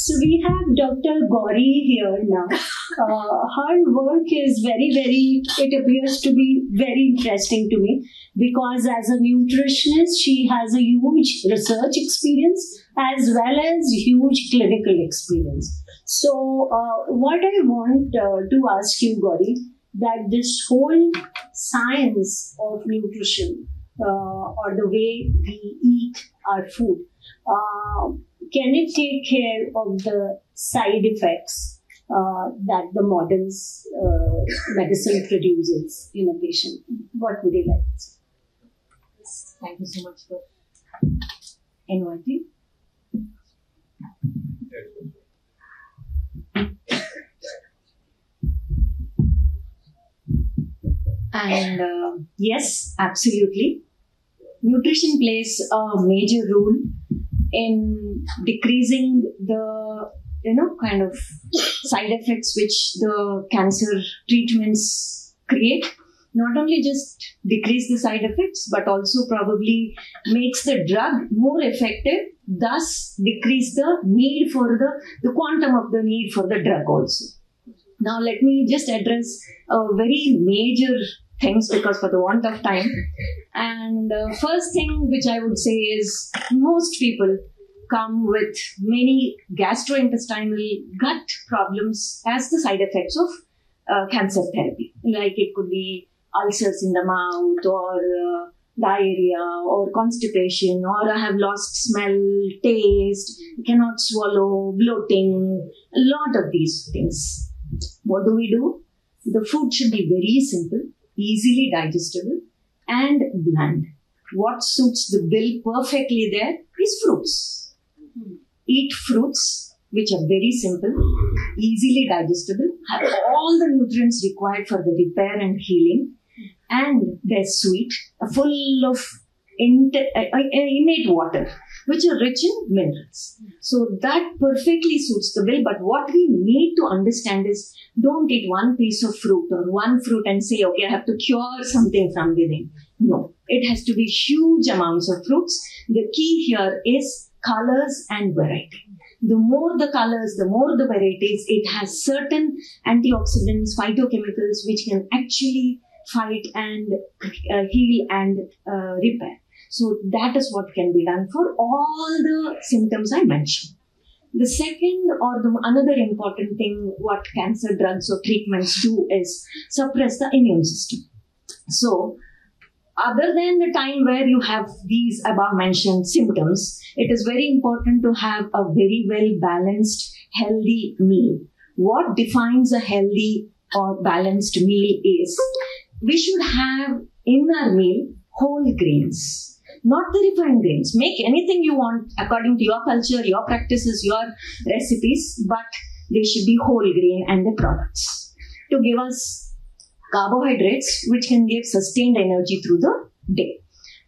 So we have Dr. Gauri here now. Her work is it appears to be very interesting to me because as a nutritionist, she has a huge research experience as well as huge clinical experience. So what I want to ask you, Gauri, that this whole science of nutrition or the way we eat our food, can it take care of the side effects that the modern medicine produces in a patient? What would you like to say? Thank you so much for inviting. And yes, absolutely. Nutrition plays a major role in decreasing the kind of side effects which the cancer treatments create. Not only just decrease the side effects, but also probably makes the drug more effective, thus decrease the need for the quantum of the need for the drug also. Now let me just address a very major things because for the want of time. And first thing which I would say is most people come with many gastrointestinal gut problems as the side effects of cancer therapy. Like it could be ulcers in the mouth or diarrhea or constipation, or I have lost smell, taste, cannot swallow, bloating, a lot of these things. What do? The food should be very simple, easily digestible and bland. What suits the bill perfectly there is fruits. Eat fruits which are very simple, easily digestible, have all the nutrients required for the repair and healing, and they're sweet, full of innate water, which are rich in minerals. So that perfectly suits the bill. But what we need to understand is, don't eat one piece of fruit or one fruit and say, okay, I have to cure something from within. No, it has to be huge amounts of fruits. The key here is colors and variety. The more the colors, the more the varieties, it has certain antioxidants, phytochemicals, which can actually fight and heal and repair. So that is what can be done for all the symptoms I mentioned. The second or another important thing what cancer drugs or treatments do is suppress the immune system. So other than the time where you have these above mentioned symptoms, it is very important to have a very well balanced, healthy meal. What defines a healthy or balanced meal is, we should have in our meal whole grains, not the refined grains. Make anything you want according to your culture, your practices, your recipes, but they should be whole grain and the products to give us carbohydrates which can give sustained energy through the day.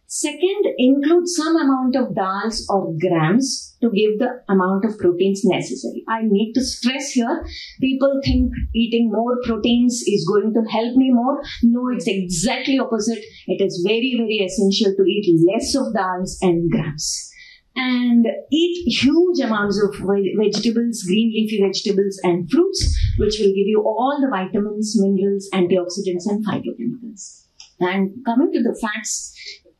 Second, include some amount of dals or grams to give the amount of proteins necessary. I need to stress here, people think eating more proteins is going to help me more. No, it's exactly opposite. It is very, very essential to eat less of dals and grams. And eat huge amounts of vegetables, green leafy vegetables and fruits, which will give you all the vitamins, minerals, antioxidants and phytochemicals. And coming to the fats,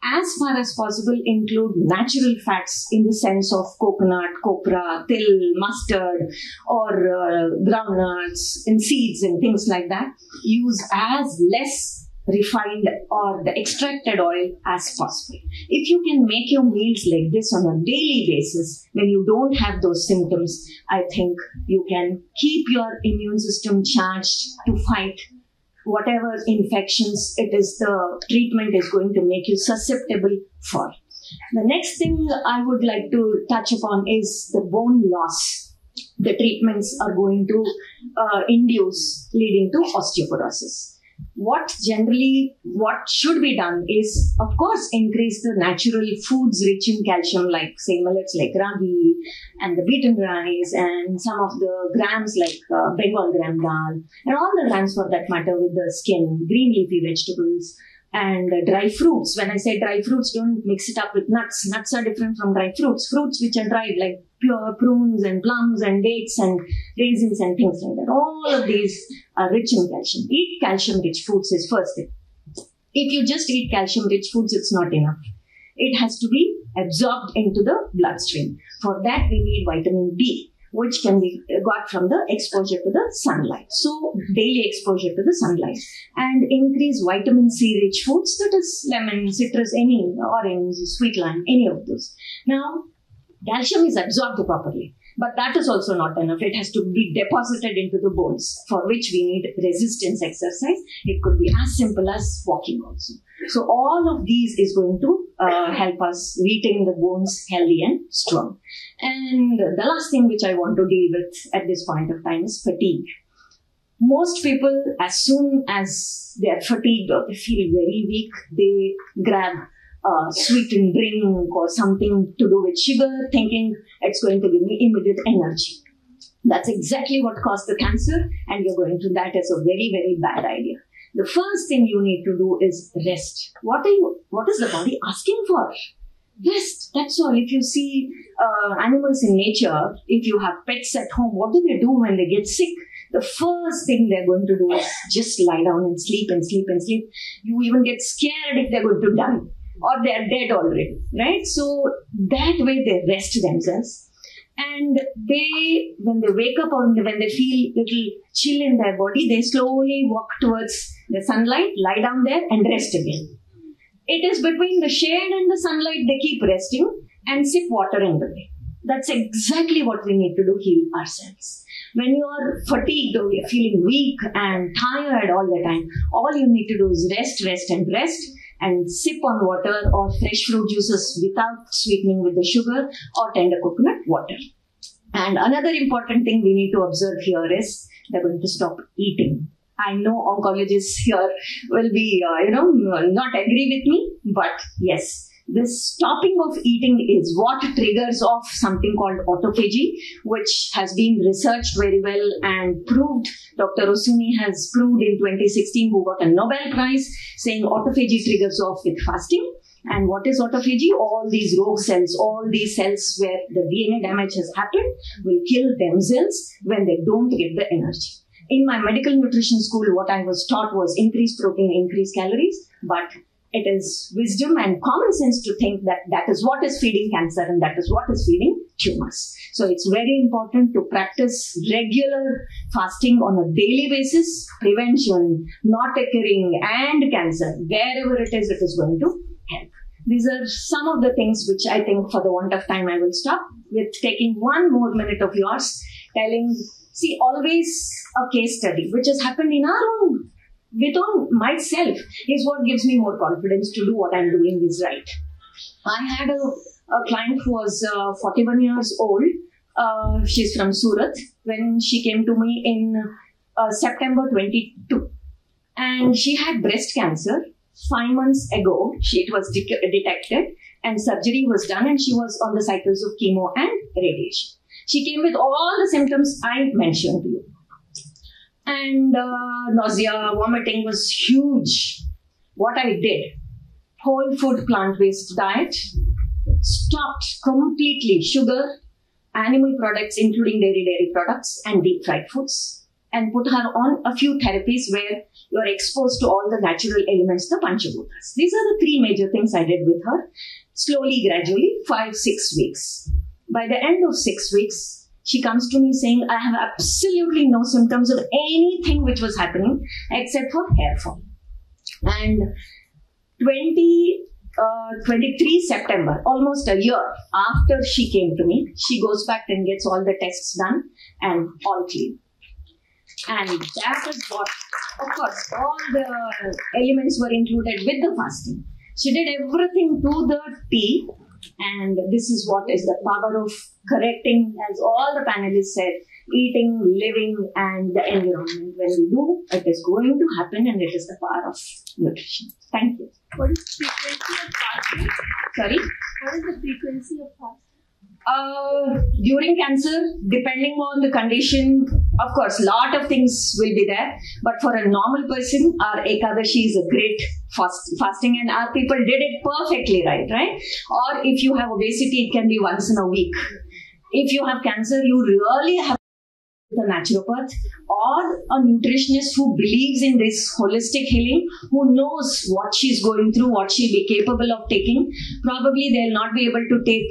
as far as possible, include natural fats in the sense of coconut, copra, til, mustard, or groundnuts and seeds and things like that. Use as less refined or the extracted oil as possible. If you can make your meals like this on a daily basis, when you don't have those symptoms, I think you can keep your immune system charged to fight whatever infections it is the treatment is going to make you susceptible for. The next thing I would like to touch upon is the bone loss the treatments are going to induce, leading to osteoporosis. What should be done is, of course, increase the natural foods rich in calcium, like say millets like ragi and the beaten rice, and some of the grams like Bengal gram dal, and all the grams for that matter with the skin, green leafy vegetables, And dry fruits. When I say dry fruits, don't mix it up with nuts. Nuts are different from dry fruits. Fruits which are dried, like pure prunes and plums and dates and raisins and things like that. All of these are rich in calcium. Eat calcium-rich foods is first thing. If you just eat calcium-rich foods, it's not enough. It has to be absorbed into the bloodstream. For that, we need vitamin D, which can be got from the exposure to the sunlight. So, daily exposure to the sunlight. And increase vitamin C rich foods, that is lemon, citrus, any orange, sweet lime, any of those. Now, calcium is absorbed properly. But that is also not enough. It has to be deposited into the bones, for which we need resistance exercise. It could be as simple as walking also. So all of these is going to help us retain the bones healthy and strong. And the last thing which I want to deal with at this point of time is fatigue. Most people, as soon as they are fatigued or they feel very weak, they grab a sweetened drink or something to do with sugar, thinking it's going to give me immediate energy. That's exactly what caused the cancer, and you're going to that as a very, very bad idea. The first thing you need to do is rest. What is the body asking for? Rest. That's all. If you see animals in nature, if you have pets at home, what do they do when they get sick? The first thing they're going to do is just lie down and sleep and sleep and sleep. You even get scared if they're going to die or they're dead already, right? So that way they rest themselves. And they, when they wake up or when they feel little chill in their body, they slowly walk towards the sunlight, lie down there and rest again. It is between the shade and the sunlight they keep resting and sip water in the day. That's exactly what we need to do, heal ourselves. When you are fatigued or you're feeling weak and tired all the time, all you need to do is rest, rest and rest. And sip on water or fresh fruit juices without sweetening with the sugar or tender coconut water. And another important thing we need to observe here is they're going to stop eating. I know oncologists here will be, not agree with me, but yes, this stopping of eating is what triggers off something called autophagy, which has been researched very well and proved. Dr. Rossini has proved in 2016, who got a Nobel Prize, saying autophagy triggers off with fasting. And what is autophagy? All these rogue cells, all these cells where the DNA damage has happened will kill themselves when they don't get the energy. In my medical nutrition school, what I was taught was increase protein, increase calories, but it is wisdom and common sense to think that that is what is feeding cancer and that is what is feeding tumors. So it's very important to practice regular fasting on a daily basis, prevention, not occurring, and cancer. Wherever it is going to help. These are some of the things which I think, for the want of time, I will stop with taking one more minute of yours, telling, see, always a case study which has happened in our own, within myself, is what gives me more confidence to do what I'm doing is right. I had a client who was 41 years old. She's from Surat. When she came to me in September 22, and she had breast cancer. 5 months ago, it was detected and surgery was done, and she was on the cycles of chemo and radiation. She came with all the symptoms I mentioned to you. And nausea, vomiting was huge. What I did, whole food plant-based diet, stopped completely sugar, animal products including dairy products and deep fried foods, and put her on a few therapies where you are exposed to all the natural elements, the Panchabhutas. These are the 3 major things I did with her, slowly, gradually, 5-6 weeks. By the end of 6 weeks, she comes to me saying, I have absolutely no symptoms of anything which was happening except for hair fall. And 23 September, almost a year after she came to me, she goes back and gets all the tests done and all clean. And that is what, of course, all the elements were included with the fasting. She did everything to the T. And this is what is the power of correcting, as all the panelists said, eating, living, and the environment. When we do, it is going to happen, and it is the power of nutrition. Thank you. What is the frequency of fasting? Sorry? What is the frequency of fasting? During cancer, depending on the condition, Of course, lot of things will be there, but for a normal person, our Ekadashi is a great fasting, and our people did it perfectly right? Or if you have obesity, it can be once in a week. If you have cancer, you really have a naturopath or a nutritionist who believes in this holistic healing, who knows what she's going through, what she'll be capable of taking. Probably they'll not be able to take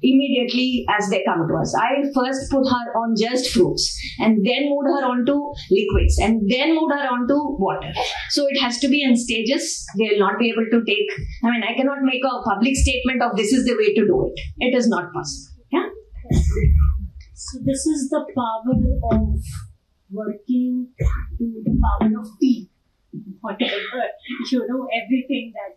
immediately as they come to us. I first put her on just fruits and then moved her on to liquids and then moved her on to water. So it has to be in stages. They'll not be able to take, I cannot make a public statement of this is the way to do it. It is not possible. Yeah. So this is the power of working to the power of tea. Whatever, everything that